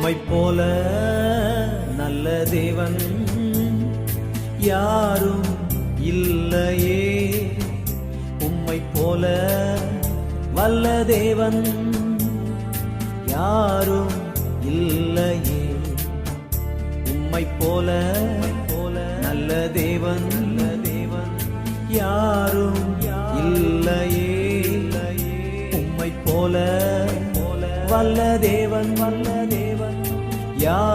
உம்மை போல நல்ல தேவன் யாரும் இல்லையே. உம்மை போல வல்ல தேவன் யாரும் இல்லையே. உம்மை போல நல்ல தேவன் யாரும் இல்லையே. உம்மை போல வல்ல தேவன் யாரும்